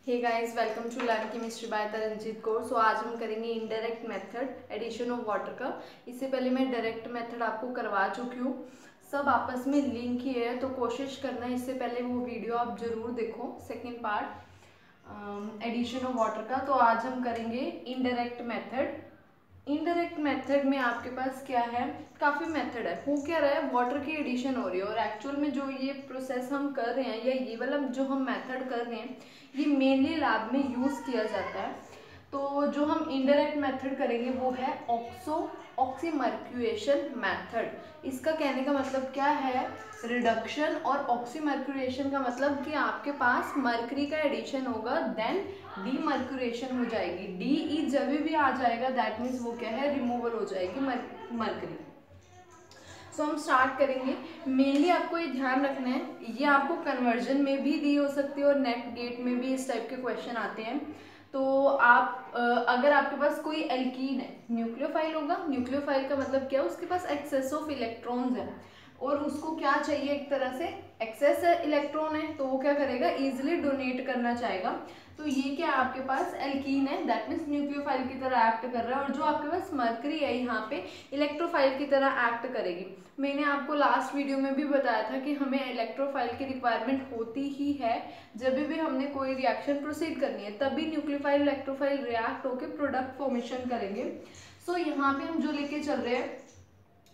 Hey guys, welcome to learn chemistry by Taranjeet Kaur. So आज हम करेंगे indirect method addition of water का। इससे पहले मैं डायरेक्ट मेथड आपको करवा चुकी हूँ, सब आपस में लिंक ही है, तो कोशिश करना इससे पहले वो वीडियो आप जरूर देखो, second part addition of water का। तो आज हम करेंगे इनडायरेक्ट मेथड। इनडायरेक्ट मेथड में आपके पास क्या है, काफ़ी मेथड है। हो क्या रहा है, वाटर की एडिशन हो रही है और एक्चुअल में जो ये प्रोसेस हम कर रहे हैं या ये वाला जो हम मेथड कर रहे हैं ये मेनली लैब में यूज़ किया जाता है। तो जो हम इनडायरेक्ट मेथड करेंगे वो है ऑक्सीमर्क्यूरेशन मेथड। इसका कहने का मतलब क्या है, रिडक्शन, और ऑक्सीमर्क्यूरेशन का मतलब कि आपके पास मर्करी का एडिशन होगा देन डीमर्क्यूरेशन हो जाएगी। डी ई जब भी आ जाएगा दैट मीन्स वो क्या है, रिमूवल हो जाएगी मर्करी। सो हम स्टार्ट करेंगे। मेनली आपको ये ध्यान रखना है, ये आपको कन्वर्जन में भी दी हो सकती है और नेट गेट में भी इस टाइप के क्वेश्चन आते हैं। तो आप अगर आपके पास कोई एल्कीन है, न्यूक्लियोफाइल होगा। न्यूक्लियोफाइल का मतलब क्या है, उसके पास एक्सेस ऑफ इलेक्ट्रॉन्स है और उसको क्या चाहिए, एक तरह से एक्सेस इलेक्ट्रॉन है तो वो क्या करेगा, इजीली डोनेट करना चाहेगा। तो ये क्या आपके पास एल्कीन है, दैट मीन्स न्यूक्लियोफाइल की तरह एक्ट कर रहा है, और जो आपके पास मर्करी है यहाँ पे इलेक्ट्रोफाइल की तरह एक्ट करेगी। मैंने आपको लास्ट वीडियो में भी बताया था कि हमें इलेक्ट्रोफाइल की रिक्वायरमेंट होती ही है जब भी हमने कोई रिएक्शन प्रोसीड करनी है, तभी न्यूक्लियोफाइल इलेक्ट्रोफाइल रिएक्ट होकर प्रोडक्ट फॉर्मेशन करेंगे। सो यहाँ पे हम जो लेके चल रहे हैं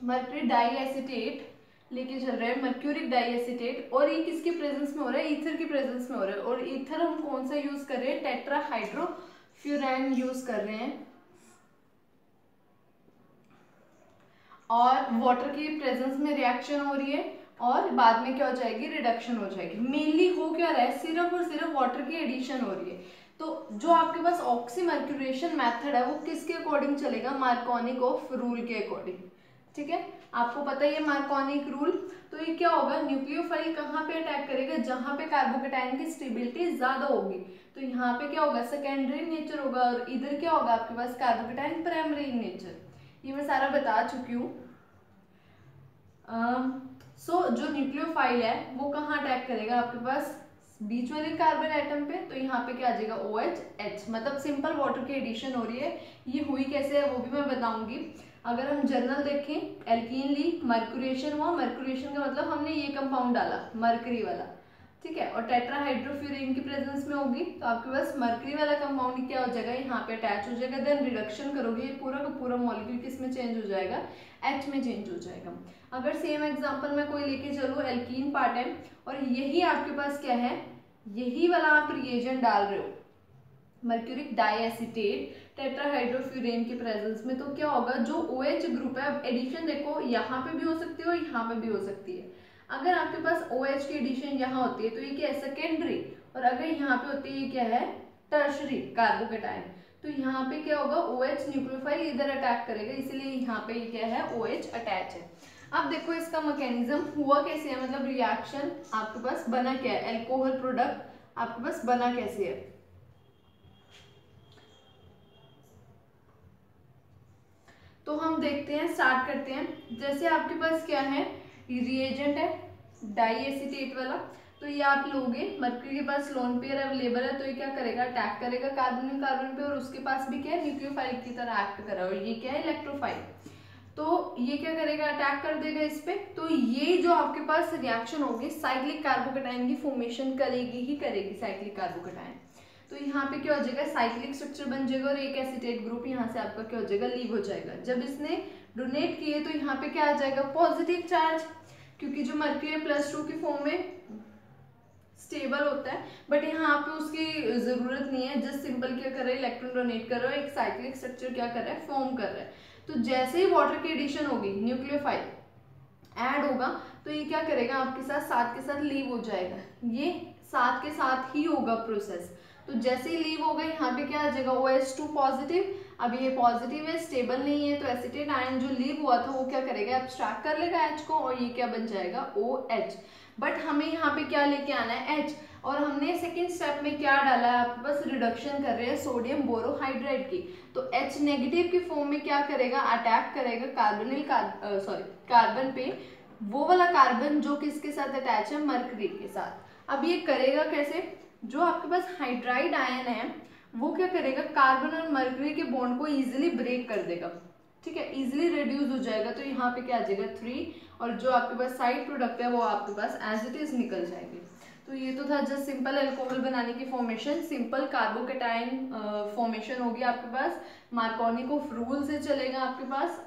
मर्करी डाई एसीटेट लेके चल रहे हैं, मर्क्यूरिक डाई एसीटेट, और ये किसके प्रेजेंस में हो रहा है, ईथर की प्रेजेंस में हो रहा है। और ईथर हम कौन सा यूज कर रहे हैं, टेट्राहाइड्रोफ्यूरैन यूज कर रहे हैं, और वाटर की प्रेजेंस में रिएक्शन हो रही है और बाद में क्या हो जाएगी, रिडक्शन हो जाएगी। मेनली हो क्या रहा है, सिर्फ और सिर्फ वाटर की एडिशन हो रही है। तो जो आपके पास ऑक्सीमर्क्यूरेशन मेथड है वो किसके अकॉर्डिंग चलेगा, मार्कोनिक ऑफ रूल के अकॉर्डिंग। ठीक है, आपको पता ही है मार्कोनिक रूल। तो ये क्या होगा, न्यूक्लियोफाइल कहाँ पे अटैक करेगा, जहां पे कार्बोकेटाइन की स्टेबिलिटी ज्यादा होगी। तो यहाँ पे क्या होगा, सेकेंडरी नेचर होगा, और इधर क्या होगा आपके पास कार्बोकेटाइन प्राइमरी नेचर। ये मैं सारा बता चुकी हूँ। जो न्यूक्लियोफाइल है वो कहाँ अटैक करेगा, आपके पास बीच वाले कार्बन एटम पे। तो यहाँ पे क्या आ जाएगा, OH, मतलब सिंपल वाटर की एडिशन हो रही है। ये हुई कैसे है वो भी मैं बताऊंगी। अगर हम जर्नल देखें, एल्कीन ली, मर्क्यूरेशन हुआ, मर्क्यूरेशन का मतलब हमने ये कंपाउंड डाला मर्करी वाला, ठीक है, और टेट्राहाइड्रोफ्यूरिन की प्रेजेंस में होगी तो आपके पास मर्करी वाला कंपाउंड क्या हो जाएगा, यहाँ पे अटैच हो जाएगा। देन रिडक्शन करोगे, ये पूरा का पूरा मॉलिक्यूल किस में चेंज हो जाएगा, H में चेंज हो जाएगा। अगर सेम एग्जांपल मैं कोई लेके चलूँ, एल्कीन पार्ट है और यही आपके पास क्या है, यही वाला आप रिएजेंट डाल रहे हो, मर्क्यूरिक डाइएसिटेट टेट्राहाइड्रोफ्यूरेन के प्रेजेंस में, तो क्या होगा, जो OH ग्रुप है, अब एडिशन देखो यहाँ पे भी हो सकती है और यहाँ पे भी हो सकती है। अगर आपके पास OH की एडिशन यहाँ होती है तो ये क्या है, सेकेंडरी, और अगर यहाँ पे होती है ये क्या है, टर्शरी कार्बोकेटाइन। तो यहाँ पे क्या होगा, OH न्यूक्लियोफाइल इधर अटैक करेगा, इसीलिए यहाँ पे ये क्या है, OH अटैच है। अब देखो इसका मैकेनिज्म हुआ कैसे है, मतलब रिएक्शन आपके पास बना क्या है, एल्कोहल प्रोडक्ट आपके पास बना कैसे है। तो हम देखते हैं, स्टार्ट करते हैं। जैसे आपके पास क्या है, रिएजेंट है डाइएसिटेट वाला, तो ये आप लोगे, मर्क्यूरी के पास लोन पेयर अवेलेबल है, तो ये क्या करेगा, अटैक करेगा कार्बन कार्बन पे, और उसके पास भी क्या है, न्यूक्लियोफाइल की तरह एक्ट करा, और ये क्या है, इलेक्ट्रोफाइल। तो ये क्या करेगा, अटैक कर देगा इस पे। तो ये जो आपके पास रिएक्शन होगी साइक्लिक कार्बोकेटाइन की फॉर्मेशन करेगी ही करेगी, साइक्लिक कार्बोकेटाइन। तो यहाँ पे क्या हो जाएगा, साइक्लिक स्ट्रक्चर बन जाएगा और एक एसीटेट ग्रुप यहाँ से आपका क्या हो जाएगा, लीव हो जाएगा। जब इसने डोनेट किए तो यहाँ पे क्या आ जाएगा, पॉजिटिव चार्ज, क्योंकि जो मर्क्यूरी +2 की फॉर्म में स्टेबल होता है, बट यहाँ पे उसकी जरूरत नहीं है। जस्ट सिंपल क्या कर रहा है, इलेक्ट्रॉन डोनेट कर रहा है, एक साइक्लिक स्ट्रक्चर क्या कर रहा है, फॉर्म कर रहा है। तो जैसे ही वाटर की एडिशन होगी, न्यूक्लियोफाइल ऐड होगा, तो ये क्या करेगा, आपके साथ के साथ लीव हो जाएगा। ये साथ के साथ ही होगा प्रोसेस। तो जैसे ही लीव होगा, यहाँ पे क्या आ जाएगा, OH2 पॉजिटिव। अब ये पॉजिटिव है, स्टेबल नहीं है, तो एसीटेट आयन जो लीव हुआ था वो क्या करेगा, एब्स्ट्रैक्ट कर लेगा H को, और ये क्या बन जाएगा, OH। बट हमें यहाँ पे क्या लेके आना है, H, और हमने सेकेंड स्टेप में क्या डाला है, आपके पास रिडक्शन कर रहे हैं सोडियम बोरोहाइड्राइड की। तो H नेगेटिव की फॉर्म में क्या करेगा, अटैक करेगा कार्बन पे, वो वाला कार्बन जो किसके साथ अटैच है, मर्करी के साथ। अब ये करेगा कैसे, जो आपके पास हाइड्राइड आयन है वो क्या करेगा, कार्बन और मरकरी के बॉन्ड को इजीली ब्रेक कर देगा, ठीक है, इजीली रिड्यूस हो जाएगा। तो यहाँ पे क्या आ जाएगा 3, और जो आपके पास साइड प्रोडक्ट है वो आपके पास एज इट इज निकल जाएगी। तो ये तो था जस्ट सिंपल अल्कोहल बनाने की फॉर्मेशन, सिंपल कार्बोकेटाइन फॉर्मेशन होगी आपके पास, मार्कोनिकोफ रूल से चलेगा आपके पास।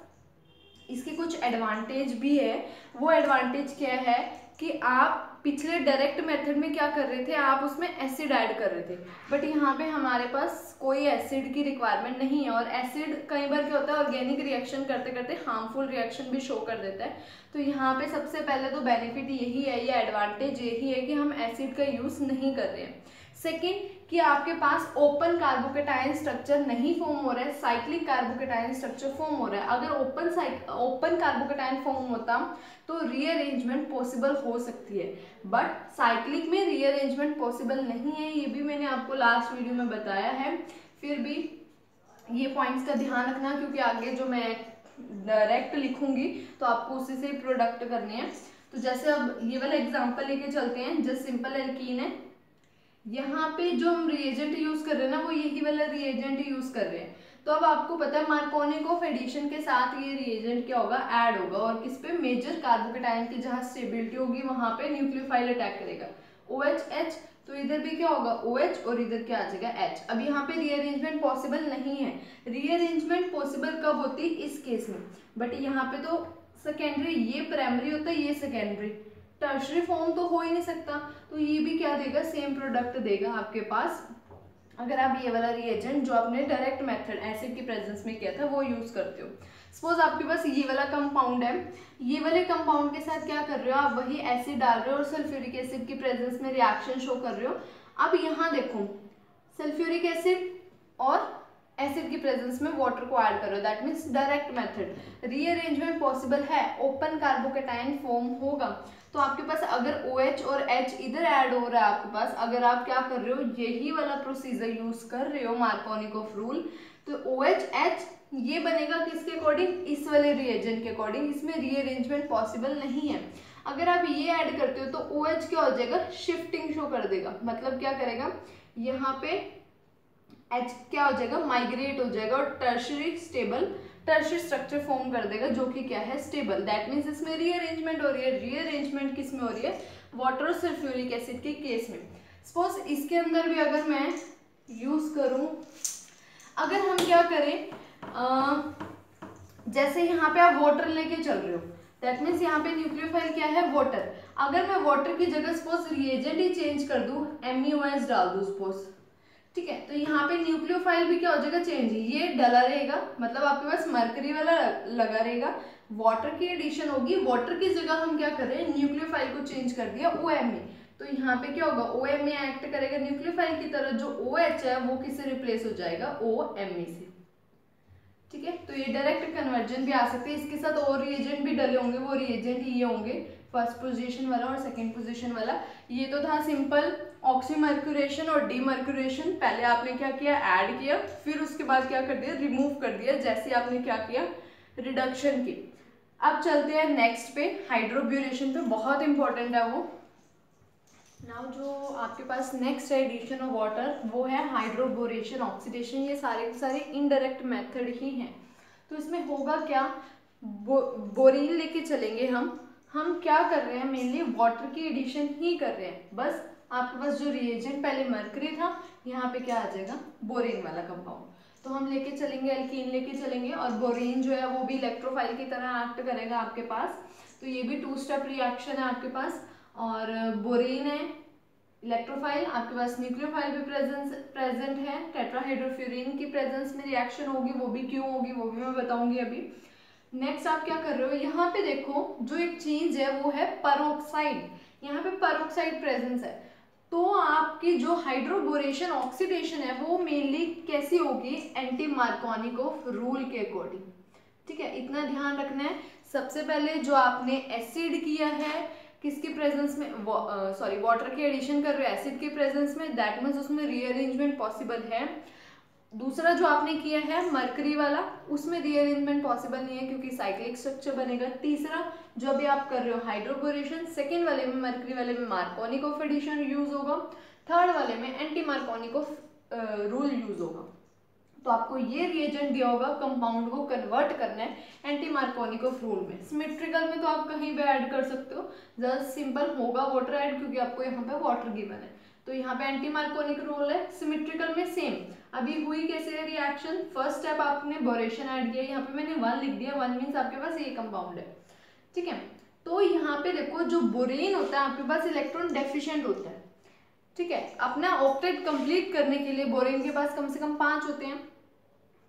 इसके कुछ एडवांटेज भी है। वो एडवांटेज क्या है कि आप पिछले डायरेक्ट मेथड में क्या कर रहे थे, आप उसमें एसिड ऐड कर रहे थे, बट यहाँ पे हमारे पास कोई एसिड की रिक्वायरमेंट नहीं है। और एसिड कई बार क्या होता है, ऑर्गेनिक रिएक्शन करते करते हार्मफुल रिएक्शन भी शो कर देता है। तो यहाँ पे सबसे पहले तो बेनिफिट यही है, ये एडवांटेज यही है कि हम एसिड का यूज नहीं कर रहे हैं। सेकेंड कि आपके पास ओपन कार्बोकेटाइन स्ट्रक्चर नहीं फॉर्म हो रहा है, साइक्लिक कार्बोकेटाइन स्ट्रक्चर फॉर्म हो रहा है। अगर ओपन कार्बोकेटाइन फॉर्म होता तो रीअरेंजमेंट पॉसिबल हो सकती है, बट साइक्लिक में रीअरेंजमेंट पॉसिबल नहीं है, ये भी मैंने आपको लास्ट वीडियो में बताया है। फिर भी ये पॉइंट्स का ध्यान रखना, क्योंकि आगे जो मैं डायरेक्ट लिखूंगी तो आपको उसी से प्रोडक्ट करने हैं। तो जैसे अब ये वाला एग्जांपल लेके चलते हैं, जस्ट सिंपल एल्कीन है, यहाँ पे जो हम रिएजेंट यूज कर रहे हैं ना वो यही वाला रिएजेंट यूज कर रहे हैं। तो अब आपको पता है मार्कोनिकोफ एडिशन के साथ ये रिएजेंट क्या होगा, ऐड होगा, और किस पे, मेजर कार्बोकेटाइन की जहाँ स्टेबिलिटी होगी वहां पे न्यूक्लियोफाइल अटैक करेगा, OH H। तो इधर भी क्या होगा OH, और इधर क्या आ जाएगा H। अब यहाँ पे रीअरेंजमेंट पॉसिबल नहीं है। रीअरेंजमेंट पॉसिबल कब होती है, इस केस में, बट यहाँ पे तो सेकेंडरी, ये प्राइमरी होता है, ये सेकेंडरी, टर्शरी फॉर्म तो हो ही नहीं सकता। तो ये भी क्या देगा, सेम प्रोडक्ट देगा आपके पास, अगर आप ये वाला रिएजेंट जो आपने डायरेक्ट मेथड एसिड की प्रेजेंस में किया था वो यूज करते हो। सपोज आपके पास ये वाला कंपाउंड है, ये वाले कंपाउंड के साथ क्या कर रहे हो, आप वही एसिड डाल रहे हो और सल्फ्यूरिक एसिड की प्रेजेंस में रिएक्शन शो कर रहे हो। अब यहाँ देखो सल्फ्यूरिक एसिड और एसिड की प्रेजेंस में वाटर को ऐड करो, that means direct method, rearrangement possible है, ओपन कार्बोकेटाइन फॉर्म होगा। तो आपके पास अगर OH और H इधर ऐड हो रहा है आपके पास, अगर आप क्या कर रहे हो, यही वाला प्रोसीजर यूज कर रहे हो मार्कोनिकोफ रूल, तो OH H ये बनेगा किसके अकॉर्डिंग, इस वाले रिएजेंट के अकॉर्डिंग, इसमें रीअरेंजमेंट पॉसिबल नहीं है। अगर आप ये ऐड करते हो तो OH क्या हो जाएगा, शिफ्टिंग शो कर देगा, मतलब क्या करेगा, यहाँ पे H क्या हो जाएगा, माइग्रेट हो जाएगा और टर्शरी स्ट्रक्चर फॉर्म कर देगा, जो कि क्या है, स्टेबल। दैट मीन्स इसमें रीअरेंजमेंट हो रही है। रीअरेंजमेंट किस में हो रही है, वाटर और सल्फ्यूरिक एसिड के केस में। सपोज इसके अंदर भी अगर मैं यूज करूं, अगर हम क्या करें, जैसे यहाँ पे आप वाटर लेके चल रहे हो, दैट मीन्स यहाँ पे न्यूक्लियोफाइल क्या है, वाटर। अगर मैं वाटर की जगह सपोज रिएजेंट ही चेंज कर दूं, MeOH डाल दूं सपोज, ठीक है, तो यहाँ पे न्यूक्लियोफाइल भी क्या हो जाएगा, चेंज, ये डला रहेगा, मतलब आपके पास मरकरी वाला लगा रहेगा, वाटर की एडिशन होगी, वाटर की जगह हम क्या कर रहे हैं, न्यूक्लियोफाइल को चेंज कर दिया OMe, तो यहाँ पे क्या होगा, OMe एक्ट करेगा न्यूक्लियोफाइल की तरह, जो OH है वो किससे रिप्लेस हो जाएगा, OMe से, ठीक है। तो ये डायरेक्ट कन्वर्जन भी आ सकते हैं, इसके साथ और रिएजेंट भी डले होंगे, वो रिएजेंट ये होंगे, फर्स्ट पोजीशन वाला और सेकंड पोजीशन वाला। ये तो था सिंपल ऑक्सीमर्क्यूरेशन और डीमर्क्यूरेशन, पहले आपने क्या किया, ऐड किया, फिर उसके बाद क्या कर दिया, रिमूव कर दिया, जैसे आपने क्या किया, रिडक्शन की। अब चलते हैं नेक्स्ट पे, हाइड्रोब्यूरेशन पे, बहुत इंपॉर्टेंट है वो। नाउ जो आपके पास नेक्स्ट है एडिशन ऑफ वाटर, वो है हाइड्रोबोरेशन, ऑक्सीडेशन, ये सारे के सारे इनडायरेक्ट मेथड ही हैं। तो इसमें होगा क्या, बोरीन लेके चलेंगे हम क्या कर रहे हैं, मेनली वाटर की एडिशन ही कर रहे हैं, बस आपके पास जो रिएजेंट पहले मरकरी था, यहाँ पे क्या आ जाएगा, बोरेन वाला कंपाउंड, तो हम लेके चलेंगे, एल्कीन लेके चलेंगे, और बोरेन जो है वो भी इलेक्ट्रोफाइल की तरह एक्ट करेगा आपके पास। तो ये भी 2 स्टेप रिएक्शन है आपके पास, और बोरेन है इलेक्ट्रोफाइल, आपके पास न्यूक्लियोफाइल भी प्रेजेंट है, टेट्राहाइड्रोफ्यूरिन की प्रेजेंस में रिएक्शन होगी, वो भी क्यों होगी वो भी मैं बताऊंगी अभी। नेक्स्ट आप क्या कर रहे हो, यहाँ पे देखो जो एक चीज है वो है परोक्साइड, यहाँ पे परोक्साइड प्रेजेंस है, तो आपकी जो हाइड्रोबोरेशन ऑक्सीडेशन है वो मेनली कैसी होगी, एंटी मार्कोनिकोफ रूल के अकॉर्डिंग, ठीक है, इतना ध्यान रखना है। सबसे पहले जो आपने एसिड किया है किसकी प्रेजेंस में, सॉरी वाटर की एडिशन कर रहे हो एसिड के प्रेजेंस में, दैट मीन्स उसमें रीअरेंजमेंट पॉसिबल है। दूसरा जो आपने किया है मरकरी वाला, उसमें रीअरेंजमेंट पॉसिबल नहीं है क्योंकि साइक्लिक स्ट्रक्चर बनेगा। तीसरा जो अभी आप कर रहे हो हाइड्रोबोरेशन, सेकेंड वाले में मरकरी वाले में मार्कोनिकोफ एडिशन यूज होगा। थर्ड वाले में एंटी मार्कोनिकोव रूल यूज होगा। तो आपको ये रिएजेंट दिया होगा, कंपाउंड को कन्वर्ट करना है एंटी मार्कोनिकोव रूल में। सिमेट्रिकल में तो आप कहीं भी ऐड कर सकते हो, जस्ट सिंपल होगा वाटर ऐड, क्योंकि आपको यहाँ पे वाटर गिवन है। तो यहाँ पे एंटी मार्कोनिक रूल है। सिमेट्रिकल में सेम, अभी हुई कैसे रिएक्शन, फर्स्ट स्टेप आपने बोरेशन ऐड किया, यहाँ पे मैंने 1 लिख दिया, 1 मीन्स आपके पास ये कंपाउंड है, ठीक है। तो यहाँ पे देखो जो बोरेन होता है आपके पास इलेक्ट्रॉन डेफिशिएंट होता है, ठीक है। अपना ऑक्टेट कंप्लीट करने के लिए बोरेन के पास कम से कम 5 होते हैं,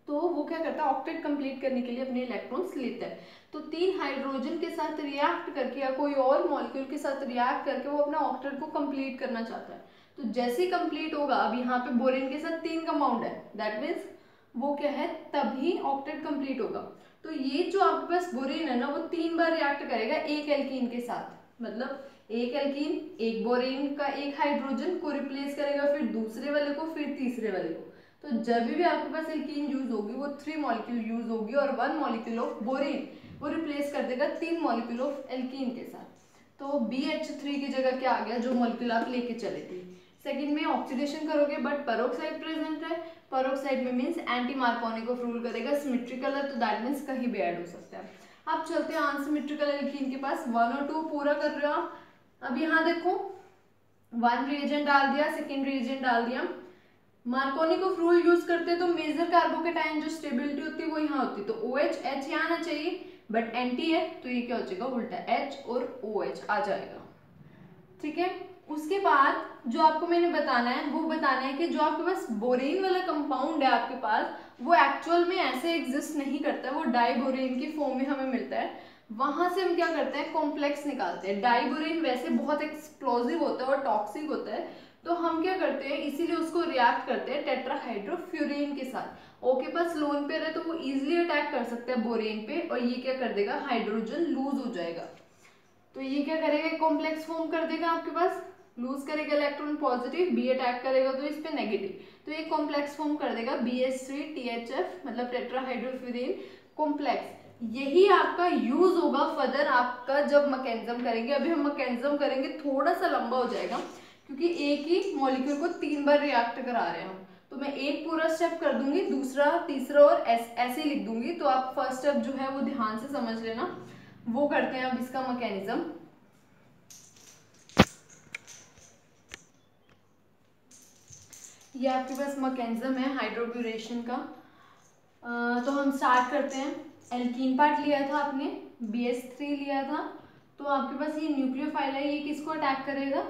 तो वो क्या करता है ऑक्टेट कंप्लीट करने के लिए अपने इलेक्ट्रॉन्स लेता है। तो 3 हाइड्रोजन के साथ रिएक्ट करके या कोई और मॉलिक्यूल के साथ रिएक्ट करके वो अपना ऑक्टेट को कंप्लीट करना चाहता है। तो जैसे ही कंप्लीट होगा, अब यहाँ पे बोरेन के साथ 3 कंपाउंड है, दैट मीन्स वो क्या है तभी ऑक्टेट कंप्लीट होगा। तो ये जो आपके पास बोरेन है ना, वो 3 बार रिएक्ट करेगा एक एल्कीन के साथ, मतलब एक एल्कीन, एक बोरेन का एक हाइड्रोजन को रिप्लेस करेगा, फिर दूसरे वाले को, फिर तीसरे वाले को। तो जब भी आपके पास एल्कीन यूज होगी वो 3 मॉलिक्यूल यूज होगी और 1 मॉलिक्यूल ऑफ बोरेन वो रिप्लेस कर देगा 3 मॉलिक्यूल ऑफ एल्कीन के साथ। तो BH3 की जगह क्या आ गया, जो मॉलिक्यूल आप लेके चले थे। सेकंड में ऑक्सीडेशन करोगे बट पेरोक्साइड प्रेजेंट है, पेरोक्साइड में मींस एंटी मार्कोनिकोव रूल करेगा, सिमेट्रिकल है तो दैट मींस कहीं भी ऐड हो सकता है। अब चलते हैं अनसिमेट्रिकल एल्कीन के पास, 1 और 2 पूरा कर रहे हो आप। अब यहाँ देखो 1 रिएजेंट डाल दिया, सेकेंड रिएजेंट डाल दिया, मार्कोनिकोव रूल यूज करते हैं तो मेजर कार्बोकेटाइन जो स्टेबिलिटी होती है वो यहाँ होती है, तो OH H यहाँ आना चाहिए, बट एंटी है तो ये क्या हो जाएगा उल्टा H और OH आ जाएगा, ठीक है। उसके बाद जो आपको मैंने बताना है वो बताना है कि जो आपके पास बोरेन वाला कंपाउंड है आपके पास, वो एक्चुअल में ऐसे एग्जिस्ट नहीं करता है, वो डाइबोरेन की फॉर्म में हमें मिलता है। वहां से हम क्या करते हैं कॉम्प्लेक्स निकालते हैं। डाइबोरेन वैसे बहुत एक्सप्लोजिव होता है और टॉक्सिक होता है, तो हम क्या करते हैं इसीलिए उसको रिएक्ट करते हैं टेट्राहाइड्रोफ्यूरेन के साथ। O के पास लोन पेयर है तो वो इजिली अटैक कर सकता है बोरेन पे, और ये क्या कर देगा हाइड्रोजन लूज हो जाएगा। तो ये क्या करेगा कॉम्प्लेक्स फॉर्म कर देगा, आपके पास लूज करेगा इलेक्ट्रॉन पॉजिटिव, बी अटैक करेगा तो इस पे नेगेटिव, तो ये कॉम्प्लेक्स फॉर्म कर देगा BH3THF मतलब टेट्राहाइड्रोफ्यूरेन कॉम्प्लेक्स। यही आपका यूज होगा फर्दर आपका जब मैकेनिज्म करेंगे। अभी हम मैकेनिज्म करेंगे थोड़ा सा लंबा हो जाएगा क्योंकि एक ही मॉलिक्यूल को 3 बार रिएक्ट करा रहे हैं हम, तो मैं एक पूरा स्टेप कर दूंगी, दूसरा तीसरा और ऐसे लिख दूंगी, तो आप फर्स्ट स्टेप जो है वो ध्यान से समझ लेना। वो करते हैं अब इसका मैकेनिज्म। ये आपके पास मैकेनिज्म है हाइड्रोब्यूरेशन का। तो हम स्टार्ट करते हैं। एल्कीन पार्ट लिया था आपने, BH3 लिया था, तो आपके पास ये न्यूक्लियोफाइल है, ये किसको अटैक करेगा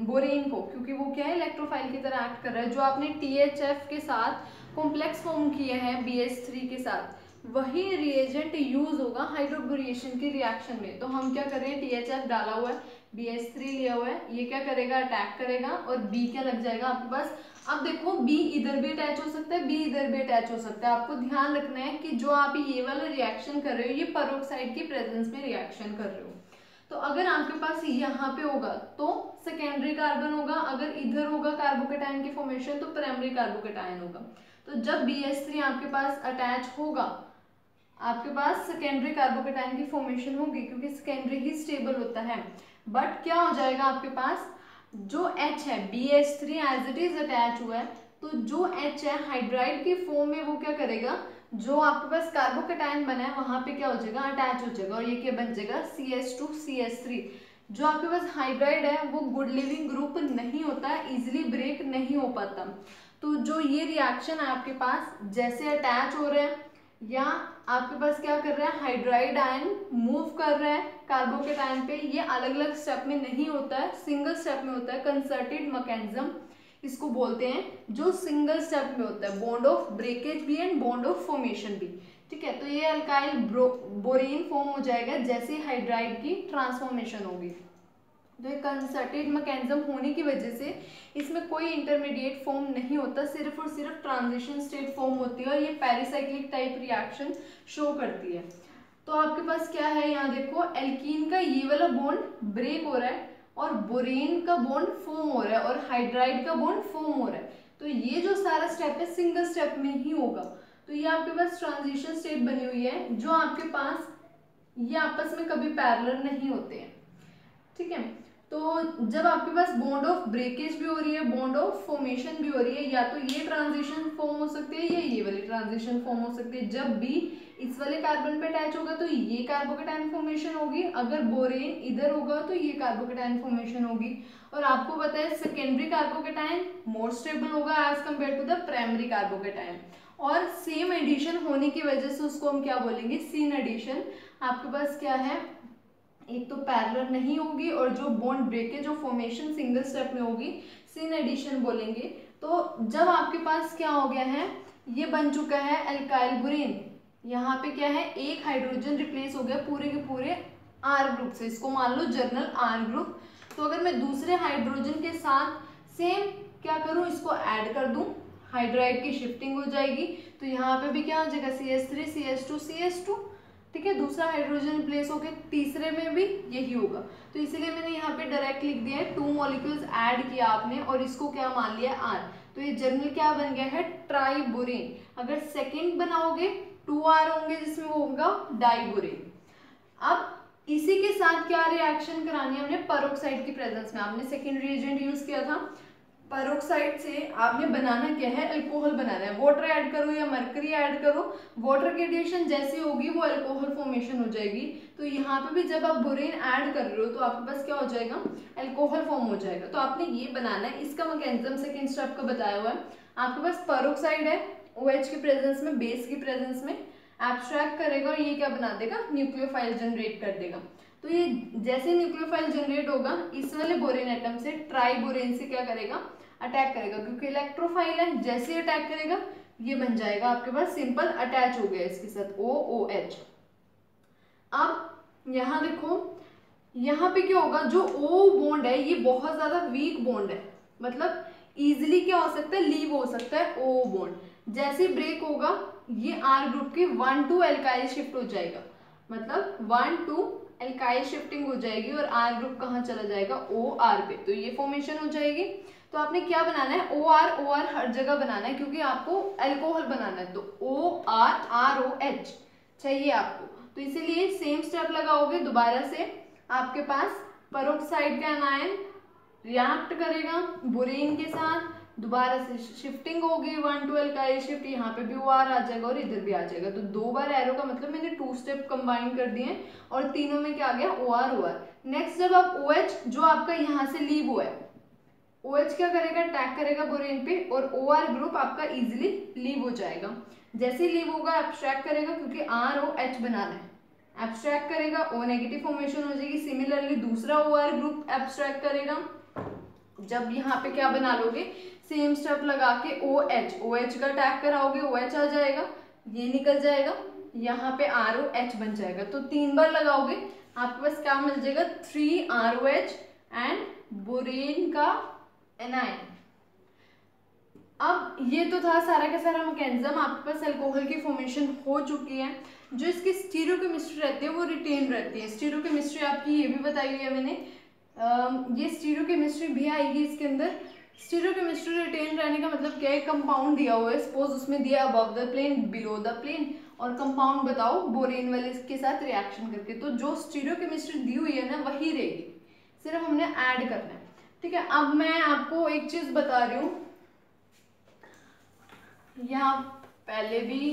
बोरेन को, क्योंकि वो क्या है इलेक्ट्रोफाइल की तरह एक्ट कर रहा है। जो आपने THF के साथ कॉम्प्लेक्स फॉर्म किया है BH3 के साथ, वही रिएजेंट यूज होगा हाइड्रोब्यूरेशन की रिएक्शन में। तो हम क्या कर रहे हैं THF डाला हुआ है, BH3 लिया हुआ है, ये क्या करेगा अटैक करेगा और B क्या लग जाएगा आपके पास। अब देखो B इधर भी अटैच हो सकता है, B इधर भी अटैच हो सकता है। आपको ध्यान रखना है कि जो आप ये वाला रिएक्शन कर रहे हो ये पेरोक्साइड की प्रेजेंस में रिएक्शन कर रहे हो। तो अगर आपके पास यहाँ पे होगा तो सेकेंडरी कार्बन होगा, अगर इधर होगा कार्बोकेटाइन की फॉर्मेशन तो प्राइमरी कार्बोकेटाइन होगा। तो जब BH3 आपके पास अटैच होगा आपके पास सेकेंडरी कार्बोकेटाइन की फॉर्मेशन होगी, क्योंकि सेकेंडरी ही स्टेबल होता है। बट क्या हो जाएगा आपके पास जो H है BH3 as it is attach हुआ है, तो जो H है हाइड्राइड की फॉर्म में वो क्या करेगा, जो आपके पास कार्बोकेटाइन बना है वहां पे क्या हो जाएगा अटैच हो जाएगा, और ये क्या बन जाएगा CH2CH3। जो आपके पास हाइड्राइड है वो गुड लिविंग ग्रुप नहीं होता है, इजिली ब्रेक नहीं हो पाता। तो जो ये रिएक्शन है आपके पास जैसे अटैच हो रहे हैं या आपके पास क्या कर रहा है हाइड्राइड आयन मूव कर रहा है कार्बोकेटाइन पे, ये अलग अलग स्टेप में नहीं होता है, सिंगल स्टेप में होता है। कंसर्टेड मैकेनिज्म इसको बोलते हैं, जो सिंगल स्टेप में होता है, बॉन्ड ऑफ ब्रेकेज भी एंड बॉन्ड ऑफ फॉर्मेशन भी, ठीक है। तो ये अल्काइल बोरेन फॉर्म हो जाएगा जैसे हाइड्राइड की ट्रांसफॉर्मेशन होगी। तो ये कंसर्टेड मैकेनिज्म होने की वजह से इसमें कोई इंटरमीडिएट फॉर्म नहीं होता, सिर्फ और सिर्फ ट्रांजिशन स्टेट फॉर्म होती है, और ये पेरिसाइक्लिक टाइप रिएक्शन शो करती है। तो आपके पास क्या है यहाँ देखो, एल्कीन का ये वाला बॉन्ड ब्रेक हो रहा है और बोरेन का बॉन्ड फॉर्म हो रहा है और हाइड्राइड का बॉन्ड फॉर्म हो रहा है। तो ये जो सारा स्टेप है सिंगल स्टेप में ही होगा। तो ये आपके पास ट्रांजिशन स्टेट बनी हुई है, जो आपके पास ये आपस में कभी पैरेलल नहीं होते हैं, ठीक है। तो जब आपके पास बॉन्ड ऑफ ब्रेकेज भी हो रही है, बॉन्ड ऑफ फॉर्मेशन भी हो रही है, या तो ये ट्रांजिशन फॉर्म हो सकती है या ये वाली ट्रांजिशन फॉर्म हो सकती है। जब भी इस वाले कार्बन पे अटैच होगा तो ये कार्बोकेटायन फॉर्मेशन होगी, अगर बोरेन इधर होगा तो ये कार्बोकेटायन फॉर्मेशन होगी। और आपको पता है सेकेंडरी कार्बोकेटायन मोर स्टेबल होगा as compared to the primary carbocation, और सेम एडिशन होने की वजह से उसको हम क्या बोलेंगे, सीन एडिशन। आपके पास क्या है, एक तो पैरेलल नहीं होगी, और जो बॉन्ड ब्रेकेज और फॉर्मेशन सिंगल स्टेप में होगी, सीन एडिशन बोलेंगे। तो जब आपके पास क्या हो गया है, ये बन चुका है एल्काइल बुरीन, यहाँ पे क्या है, एक हाइड्रोजन रिप्लेस हो गया पूरे के पूरे आर ग्रुप से, इसको मान लो जर्नल आर ग्रुप। तो अगर मैं दूसरे हाइड्रोजन के साथ सेम क्या करूं, इसको ऐड कर दूं, हाइड्राइड की शिफ्टिंग हो जाएगी, तो यहाँ पे भी क्या हो जाएगा, CH3 CH2 CH2, ठीक है, दूसरा हाइड्रोजन रिप्लेस हो गया, तीसरे में भी यही होगा। तो इसीलिए मैंने यहाँ पे डायरेक्ट लिख दिया है 2 मॉलिक्यूल्स ऐड किया आपने और इसको क्या मान लिया R, तो ये जर्नल क्या बन गया है, ट्राइबुरेन। अगर सेकेंड बनाओगे 2R होंगे जिसमें वो होगा डाइबुरेन। अब इसी के साथ क्या रिएक्शन करानी है हमने, पेरोक्साइड की प्रेजेंस में। आपने सेकेंड रिएजेंट यूज किया था, पेरोक्साइड से आपने बनाना क्या है, अल्कोहल बनाना है। वाटर ऐड करो या मरकरी ऐड करो, वाटर की एडिशन जैसी होगी वो अल्कोहल फॉर्मेशन हो जाएगी। तो यहाँ पे भी जब आप बोरेन ऐड कर रहे हो तो आपके पास क्या हो जाएगा, अल्कोहल फॉर्म हो जाएगा। तो आपने ये बनाना है, इसका मैकेनिज्म सेकेंड स्टेप का बताया हुआ है। आपके पास पेरोक्साइड है, OH की प्रेजेंस में, बेस की प्रेजेंस में एब्स्ट्रैक्ट करेगा और ये क्या बना देगा, न्यूक्लियोफाइल जनरेट कर देगा। तो ये जैसे न्यूक्लियोफाइल जनरेट होगा, इस वाले बोरेन एटम से ट्राइबोरेन से क्या करेगा, अटैक करेगा, क्योंकि इलेक्ट्रोफाइल है, जैसे अटैक करेगा ये बन जाएगा आपके पास सिंपल अटैच हो गया इसके साथ OOH। अब यहाँ देखो, यहाँ पे क्या होगा, जो O बॉन्ड है ये बहुत ज्यादा वीक बॉन्ड है, मतलब इजिली क्या हो सकता है, लीव हो सकता है O बॉन्ड। जैसे ब्रेक होगा ये R ग्रुप की 1,2 एल्काइल शिफ्ट हो जाएगा, मतलब 1,2 एल्काइल शिफ्टिंग हो जाएगी और R ग्रुप कहाँ चला जाएगा, OR पे, तो ये फॉर्मेशन हो जाएगी। तो आपने क्या बनाना है, OR हर जगह बनाना है क्योंकि आपको अल्कोहल बनाना है, तो OR ROH चाहिए आपको। तो इसीलिए सेम स्टेप लगाओगे, दोबारा से आपके पास पेरोक्साइड का एनायन रिएक्ट करेगा बोरेन के साथ, दोबारा से शिफ्टिंग होगी 1,2 एल्काइल शिफ्ट, यहाँ पे भी OR आ जाएगा और इधर भी आ जाएगा। तो 2 बार एरो का मतलब मैंने 2 स्टेप कंबाइन कर दिए और तीनों में क्या आ गया, OR। नेक्स्ट जब आप OH जो आपका यहाँ से लीव हुआ है, OH क्या करेगा, अटैक करेगा बोरेन पे और OR ग्रुप आपका इजीली लीव हो जाएगा। जैसे लीव होगा एब्स्ट्रैक्ट करेगा, क्योंकि ROH बनाना है, एब्स्ट्रैक्ट करेगा, O नेगेटिव फॉर्मेशन हो जाएगी। सिमिलरली दूसरा OR ग्रुप एब्स्ट्रैक्ट करेगा, जब यहाँ पे क्या बना लोगे, सेम स्टेप लगा के OH का अटैक कराओगे, OH आ जाएगा, ये निकल जाएगा, यहाँ पे ROH बन जाएगा। तो 3 बार लगाओगे आपके पास क्या मिल जाएगा, 3 ROH एंड बोरेन का एनायन। अब ये तो था सारा का सारा मैकेनिज्म, आपके पास अल्कोहल की फॉर्मेशन हो चुकी है। जो इसकी स्टीरियोकेमिस्ट्री रहती है वो रिटेन रहती है। स्टीरियोकेमिस्ट्री आपकी ये भी बताई हुई है मैंने, ये स्टीरियोकेमिस्ट्री भी आएगी इसके अंदर। स्टीरियोकेमिस्ट्री रिटेन रहने का मतलब क्या है, कंपाउंड दिया हुआ है, सपोज उसमें दिया above the plane, below the plane, और कंपाउंड बताओ बोरेन वाले के साथ रिएक्शन करके, तो जो स्टीरियोकेमिस्ट्री दी हुई है ना वही रहेगी, सिर्फ हमने ऐड करना है, ठीक है। अब मैं आपको एक चीज बता रही हूँ, यहाँ पहले भी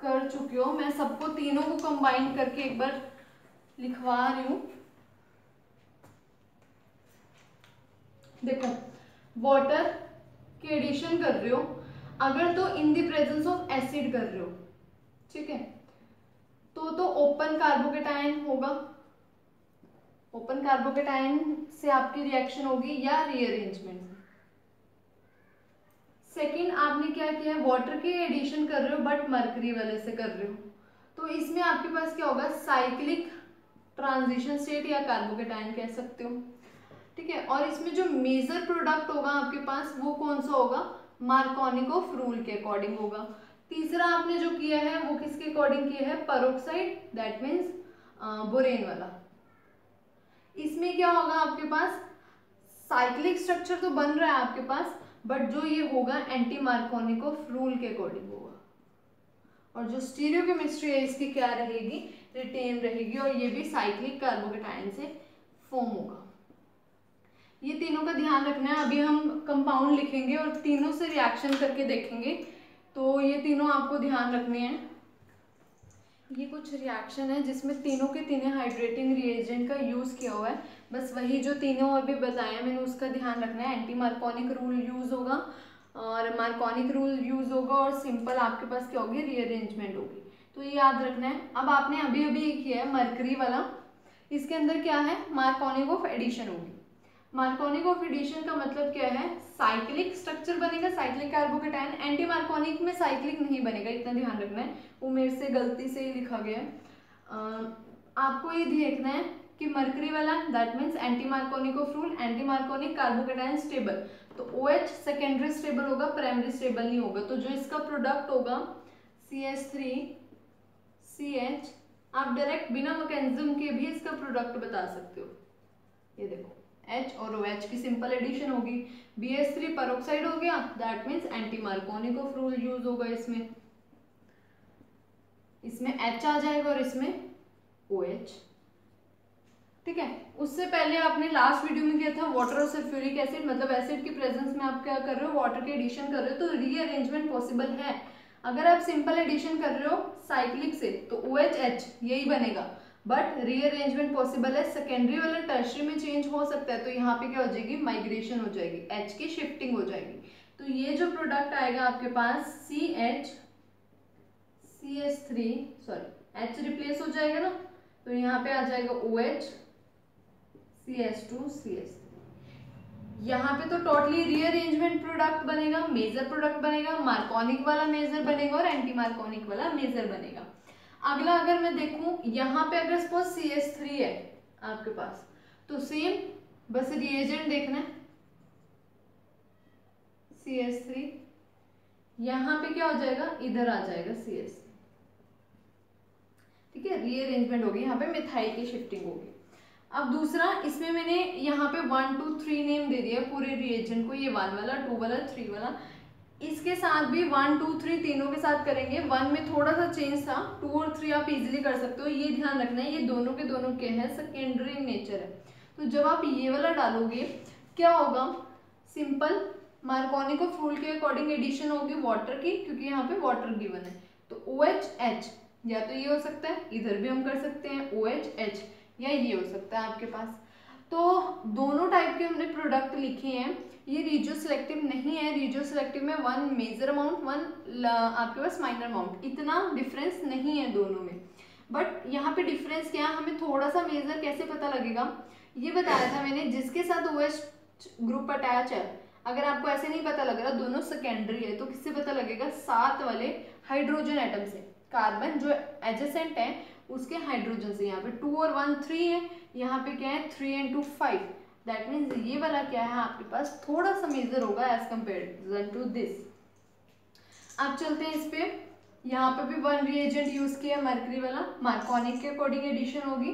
कर चुकी हो, मैं सबको तीनों को कंबाइन करके एक बार लिखवा रही हूँ। देखो, वाटर की एडिशन कर रहे हो अगर, तो in the presence of acid कर रहे हो, ठीक है, तो ओपन कार्बोकेटायन होगा, ओपन कार्बोकेटायन से आपकी रिएक्शन होगी या रीअरेंजमेंट। सेकेंड आपने क्या किया है, वाटर की एडिशन कर रहे हो बट मरकरी वाले से कर रहे हो, तो इसमें आपके पास क्या होगा, साइक्लिक ट्रांजिशन स्टेट या कार्बोकेटायन कह सकते हो, ठीक है। और इसमें जो मेजर प्रोडक्ट होगा आपके पास वो कौन सा होगा, मार्कोनिकोव रूल के अकॉर्डिंग होगा। तीसरा आपने जो किया है वो किसके अकॉर्डिंग किया है, पेरोक्साइड, दैट मीन्स बोरेन वाला। इसमें क्या होगा आपके पास, साइक्लिक स्ट्रक्चर तो बन रहा है आपके पास, बट जो ये होगा एंटी मार्कोनिकोव रूल के अकॉर्डिंग होगा। और जो स्टीरियोकेमिस्ट्री है इसकी क्या रहेगी, रिटेन रहेगी, और ये भी साइक्लिक कार्बोकेटायन से फॉर्म होगा। ये तीनों का ध्यान रखना है। अभी हम कंपाउंड लिखेंगे और तीनों से रिएक्शन करके देखेंगे, तो ये तीनों आपको ध्यान रखने हैं। ये कुछ रिएक्शन है जिसमें तीनों के तीनों हाइड्रेटिंग रिएजेंट का यूज़ किया हुआ है। बस वही जो तीनों अभी बताया मैंने उसका ध्यान रखना है। एंटी मार्कोनिक रूल यूज़ होगा और मार्कोनिक रूल यूज़ होगा और सिंपल आपके पास क्या होगी, रीअरेंजमेंट होगी। तो ये याद रखना है। अब आपने अभी अभी किया है मरकरी वाला, इसके अंदर क्या है, मार्कोनिक ऑफ एडिशन होगी। मार्कोनिक ऑफ एडिशन का मतलब क्या है, साइक्लिक स्ट्रक्चर बनेगा, साइक्लिक कार्बोकेटायन। एंटी मार्कोनिक में साइक्लिक नहीं बनेगा, इतना ध्यान रखना है। वो मेरे से गलती से ही लिखा गया है। आपको ये देखना है कि मरकरी वाला that means anti Markovnikov of rule, anti Markovnikov carbocation stable. तो OH सेकेंडरी स्टेबल होगा, प्राइमरी स्टेबल नहीं होगा। तो जो इसका प्रोडक्ट होगा CH3CH, आप डायरेक्ट बिना मैकेनिज्म के भी इसका प्रोडक्ट बता सकते हो। ये देखो H और OH की सिंपल एडिशन होगी। BH3 पेरोक्साइड हो गया, that means anti Markovnikov of rule use होगा। इसमें H आ जाएगा और इसमें OH। ठीक है। उससे पहले आपने लास्ट वीडियो में किया था वाटर और सल्फ्यूरिक एसिड, मतलब एसिड की प्रेजेंस में आप क्या कर रहे हो, वाटर के एडिशन कर रहे हो, तो रीअरेंजमेंट पॉसिबल है। अगर आप सिंपल एडिशन कर रहे हो साइक्लिक से तो OH यही बनेगा, बट रीअरेंजमेंट पॉसिबल है। सेकेंडरी वाला टर्शरी में चेंज हो सकता है, तो यहाँ पे क्या हो जाएगी, माइग्रेशन हो जाएगी, H की शिफ्टिंग हो जाएगी। तो ये जो प्रोडक्ट आएगा आपके पास CH3, सॉरी H रिप्लेस हो जाएगा ना, तो यहाँ पे आ जाएगा OH CH2CH3। यहाँ पे तो टोटली रीअरेंजमेंट प्रोडक्ट बनेगा, मेजर प्रोडक्ट बनेगा, मार्कोनिक वाला मेजर बनेगा और एंटी मार्कोनिक वाला मेजर बनेगा। अगला अगर मैं देखूं, यहाँ पे अगर सपोज CH3 है आपके पास, तो सेम बस रिएजेंट देखना है CH3, यहाँ पे क्या हो जाएगा, इधर आ जाएगा CH3। ठीक है, रीअरेंजमेंट होगी, यहाँ पे मिथाइल की शिफ्टिंग होगी। अब दूसरा, इसमें मैंने यहाँ पे 1 2 3 नेम दे दिया पूरे रिएजेंट को, ये 1 वाला, 2 वाला, 3 वाला। इसके साथ भी 1 2 3 तीनों के साथ करेंगे। 1 में थोड़ा सा चेंज था, 2 और 3 आप इजीली कर सकते हो। ये ध्यान रखना है, ये दोनों के दोनों क्या है, सेकेंडरी नेचर है। तो जब आप ये वाला डालोगे क्या होगा, सिंपल मार्कोनिक ऑफ रूल के अकॉर्डिंग एडिशन होगी वाटर की, क्योंकि यहाँ पे वाटर गिवन है। तो OH या तो ये हो सकता है, इधर भी हम कर सकते हैं OH, या ये हो सकता है आपके पास। तो दोनों टाइप के हमने प्रोडक्ट लिखे हैं। ये रीजियो सिलेक्टिव नहीं है, रीजियो सिलेक्टिव में 1 मेजर अमाउंट, 1 आपके पास माइनर अमाउंट, इतना डिफरेंस नहीं है दोनों में। बट यहाँ पे डिफरेंस क्या है, हमें थोड़ा सा मेजर कैसे पता लगेगा, ये बताया था मैंने, जिसके साथ OH ग्रुप अटैच है। अगर आपको ऐसे नहीं पता लग रहा दोनों सेकेंडरी है, तो किससे पता लगेगा, साथ वाले हाइड्रोजन एटम से, कार्बन जो एडजेसेंट है उसके हाइड्रोजन से। यहाँ पे 2 और 1 3 है, यहाँ पे क्या है 3 and 2 5। दैट मीन्स ये वाला क्या है आपके पास थोड़ा सा मेजर होगा एज कम्पेयर टू दिस। अब चलते हैं इस पे, यहाँ पे भी 1 रिएजेंट यूज किया मरकरी वाला, मार्कोनिक के अकॉर्डिंग एडिशन होगी।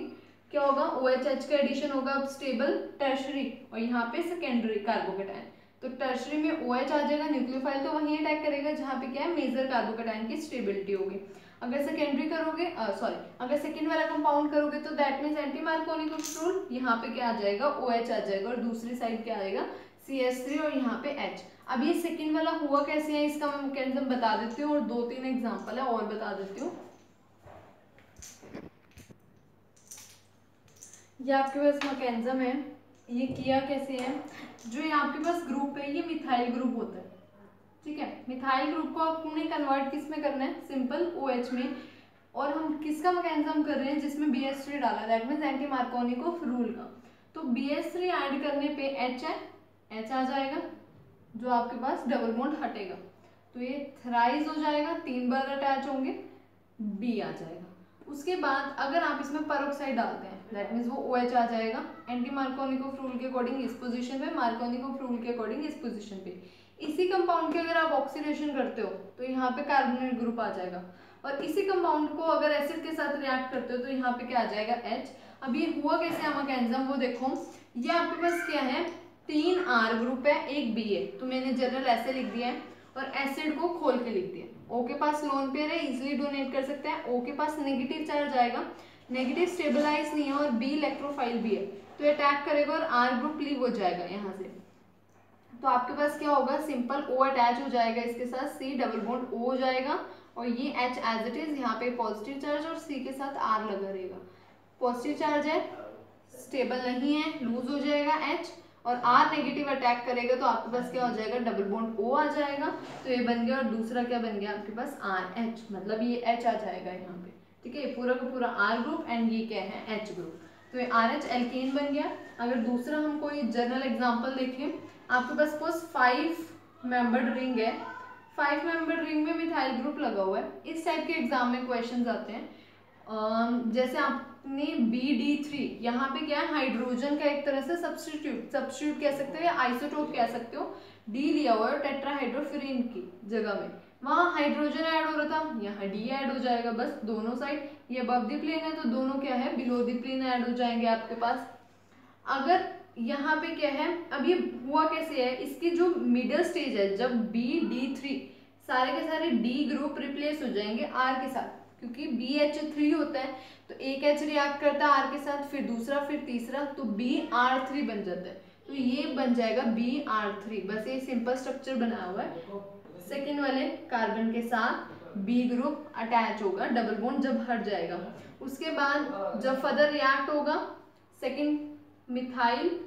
क्या होगा, OH का एडिशन होगा अब स्टेबल टर्शरी, और यहाँ पे सेकेंडरी कार्बोकेटायन। तो टर्शरी में OH आ जाएगा, न्यूक्लियोफाइल तो वहीं अटैक करेगा जहाँ पे क्या है, मेजर कार्बोकेटायन की स्टेबिलिटी होगी। अगर सेकेंडरी करोगे, अगर सेकेंड वाला कंपाउंड करोगे तो that means anti Markovnikov of rule, यहाँ पे क्या आ जाएगा, OH आ जाएगा, और दूसरी साइड क्या आएगा, CH3 और यहाँ पे H। अब ये सेकेंड वाला हुआ कैसे है, इसका मैं मैकेनिज्म बता देती हूँ, और 2-3 एग्जाम्पल है और बता देती हूँ। ये आपके पास मैकेनिज्म है, ये किया कैसे है, जो ये आपके पास ग्रुप है ये मिथाइल ग्रुप होता है। ठीक है, मिथाइल ग्रुप को आपने कन्वर्ट किस में करना है, सिंपल OH में। और हम किसका मैकेनिज्म कर रहे हैं, जिसमें BH3 डाला, that means anti Markovnikov of rule का। तो BH3 ऐड करने पे H है, H आ जाएगा, जो आपके पास डबल बॉन्ड हटेगा, तो ये थ्राइस हो जाएगा, 3 बार अटैच होंगे, B आ जाएगा। उसके बाद अगर आप इसमें पेरोक्साइड डालते हैं, दैट मीन्स वो OH आ जाएगा, एंटी मार्कोनिक ऑफ रूल के अकॉर्डिंग इस पोजीशन पे, मार्कोनिक ऑफ रूल के अकॉर्डिंग इस पोजीशन पे। इसी कंपाउंड के अगर आप ऑक्सीडेशन करते हो तो यहाँ पे कार्बोनेट ग्रुप आ जाएगा, और इसी कंपाउंड को अगर एसिड के साथ रिएक्ट करते हो तो यहाँ पे क्या आ जाएगा, H। अब ये हुआ कैसे है मैकेनिज्म, वो देखो, ये आपके पास क्या है, 3 R ग्रुप है, 1 B है, तो मैंने जनरल ऐसे लिख दिया है, और एसिड को खोल के लिख दिया। O के पास लोन पेयर है, इजिली डोनेट कर सकते हैं। O के पास नेगेटिव चार्ज आएगा, नेगेटिव स्टेबलाइज नहीं है, और B इलेक्ट्रोफाइल भी है, तो ये अटैक करेगा और R ग्रुप लीव हो जाएगा यहाँ से। तो आपके पास क्या होगा, सिंपल O अटैच हो जाएगा इसके साथ, C डबल बॉन्ड O हो जाएगा और ये H एज इट इज, यहाँ पे पॉजिटिव चार्ज और C के साथ R लगा रहेगा। पॉजिटिव चार्ज है, स्टेबल नहीं है, लूज हो जाएगा H, और R नेगेटिव अटैक करेगा तो आपके पास क्या हो जाएगा, डबल बॉन्ड O आ जाएगा। तो ये बन गया और दूसरा क्या बन गया आपके पास, RH, मतलब ये H आ जाएगा यहाँ पे, ठीक है। पूरा का पूरा R ग्रुप एंड ये क्या है, H ग्रुप। तो ये RH एल्केन बन गया। अगर दूसरा हम कोई जनरल एग्जांपल देखें, आपके पास सपोज 5 मेंबर्ड रिंग है, 5 मेंबर्ड रिंग में मिथाइल ग्रुप लगा हुआ है। इस टाइप के एग्जाम में क्वेश्चन आते हैं। जैसे आपने BD3, यहाँ पे क्या है, हाइड्रोजन का एक तरह से सब्स्टिट्यूट कह सकते हो या आइसोटोप कह सकते हो, D लिया हुआ है टेट्राहाइड्रोफिरिन की जगह में, वहाँ हाइड्रोजन ऐड हो रहा था, यहाँ D ऐड हो जाएगा, बस दोनों साइड, ये अबव द प्लेन है तो दोनों क्या है, बिलो द प्लेन ऐड हो जाएंगे आपके पास। अगर यहाँ पे क्या है, अब ये हुआ कैसे है, इसकी जो मिडल स्टेज है, जब BD3 सारे के सारे D ग्रुप रिप्लेस हो जाएंगे R के साथ, क्योंकि BH3 होता है तो एक H रिएक्ट करता है R के साथ, फिर दूसरा, फिर तीसरा, तो BR3 बन जाता है। तो ये बन जाएगा BR3, बस ये सिंपल स्ट्रक्चर बनाया हुआ है। सेकेंड वाले कार्बन के साथ B ग्रुप अटैच होगा, डबल बॉन्ड जब हट जाएगा, उसके बाद जब फर्दर रिएक्ट होगा, सेकेंड मिथाइल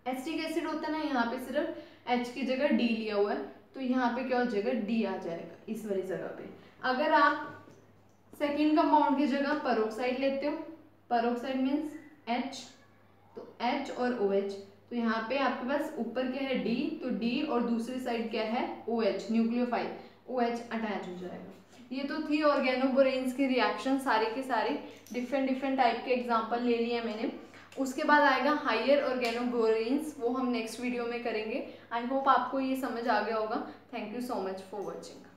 एसिटिक एसिड होता है ना, यहाँ पे सिर्फ H की जगह D लिया हुआ है, तो यहाँ पे क्या हो जाएगा, D आ जाएगा इस वाली जगह पे। अगर आप सेकेंड कंपाउंड की जगह पेरोक्साइड लेते हो, पेरोक्साइड मीन्स H, तो H और OH, तो यहाँ पे आपके पास ऊपर क्या है D, तो D और दूसरी साइड क्या है OH, न्यूक्लियोफाइल OH अटैच हो जाएगा। ये तो थी ऑर्गेनोबोरेन्स की रिएक्शन, सारे के सारे डिफरेंट टाइप के एग्जाम्पल ले लिए मैंने। उसके बाद आएगा हायर ऑर्गेनोबोरेन्स, वो हम नेक्स्ट वीडियो में करेंगे। आई होप आपको ये समझ आ गया होगा। Thank you so much for watching.